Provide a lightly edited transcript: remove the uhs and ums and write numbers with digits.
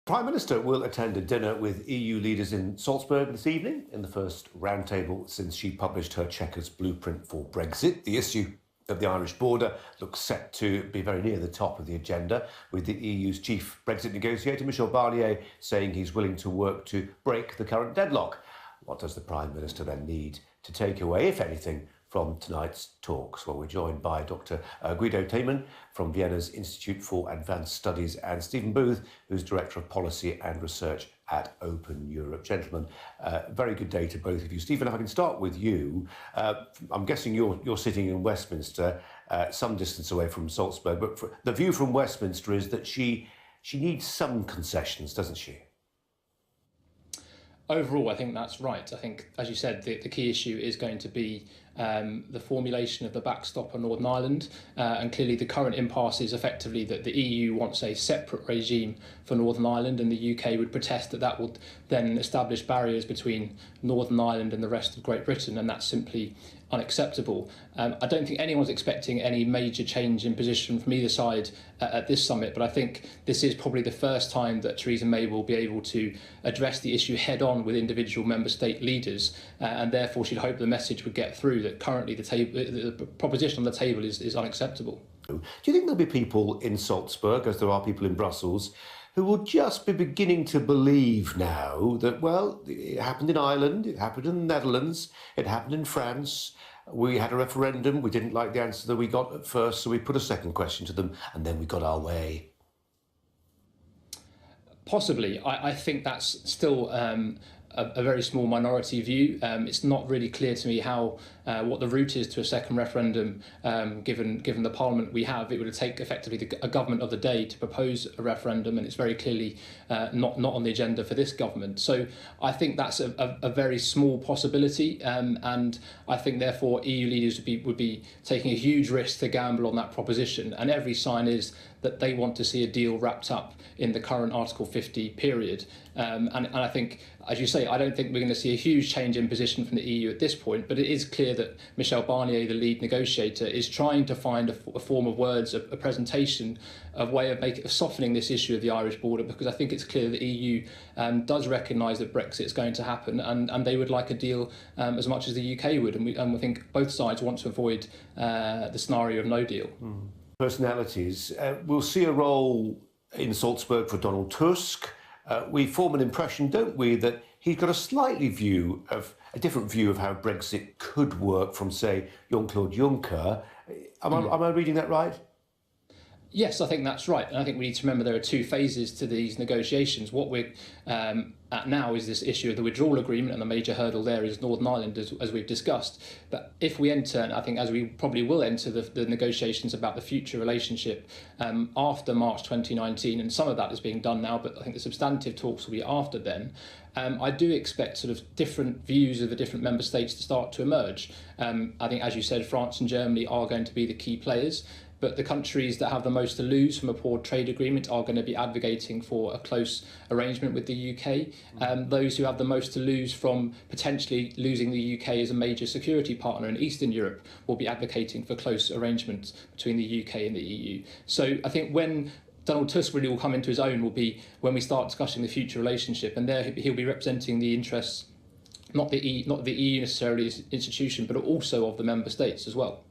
Prime Minister will attend a dinner with EU leaders in Salzburg this evening, in the first roundtable since she published her Chequers blueprint for Brexit. The issue of the Irish border looks set to be very near the top of the agenda, with the EU's chief Brexit negotiator, Michel Barnier, saying he's willing to work to break the current deadlock. What does the Prime Minister then need to take away, if anything, from tonight's talks? Well, we're joined by Dr. Guido Tiemann from Vienna's Institute for Advanced Studies and Stephen Booth, who's Director of Policy and Research at Open Europe. Gentlemen, very good day to both of you. Stephen, if I can start with you. I'm guessing you're sitting in Westminster, some distance away from Salzburg, but the view from Westminster is that she needs some concessions, doesn't she? Overall, I think that's right. I think, as you said, the key issue is going to be the formulation of the backstop on Northern Ireland. And clearly the current impasse is effectively that the EU wants a separate regime for Northern Ireland, and the UK would protest that would then establish barriers between Northern Ireland and the rest of Great Britain, and that's simply unacceptable. I don't think anyone's expecting any major change in position from either side at this summit, but I think this is probably the first time that Theresa May will be able to address the issue head on with individual member state leaders, and therefore she'd hope the message would get through that currently the proposition on the table is unacceptable. Do you think there'll be people in Salzburg, as there are people in Brussels, who will just be beginning to believe now that, well, it happened in Ireland, it happened in the Netherlands, it happened in France, we had a referendum, we didn't like the answer that we got at first, so we put a second question to them, and then we got our way? Possibly. I think that's still a very small minority view. It's not really clear to me how what the route is to a second referendum, given the parliament we have. It would take effectively a government of the day to propose a referendum, and it's very clearly not on the agenda for this government. So I think that's a very small possibility, and I think therefore EU leaders would be taking a huge risk to gamble on that proposition. And every sign is that they want to see a deal wrapped up in the current Article 50 period. And I think, as you say, I don't think we're going to see a huge change in position from the EU at this point, but it is clear that Michel Barnier, the lead negotiator, is trying to find a form of words, a presentation, a way of softening this issue of the Irish border, because I think it's clear the EU does recognise that Brexit is going to happen, and they would like a deal as much as the UK would, and we think both sides want to avoid the scenario of no deal. Personalities. We'll see a role in Salzburg for Donald Tusk. We form an impression, don't we, that he's got a different view of how Brexit could work from, say, Jean-Claude Juncker. Am I reading that right? Yes, I think that's right. And I think we need to remember there are two phases to these negotiations. What we're at now is this issue of the withdrawal agreement, and the major hurdle there is Northern Ireland, as we've discussed. But if we enter, and I think as we probably will enter the negotiations about the future relationship after March 2019, and some of that is being done now, but I think the substantive talks will be after then, I do expect sort of different views of the different member states to start to emerge. I think, as you said, France and Germany are going to be the key players. But the countries that have the most to lose from a poor trade agreement are going to be advocating for a close arrangement with the UK. Those who have the most to lose from potentially losing the UK as a major security partner in Eastern Europe will be advocating for close arrangements between the UK and the EU. So I think when Donald Tusk really will come into his own will be when we start discussing the future relationship, and there he'll be representing the interests not the EU necessarily as an institution, but also of the member states as well.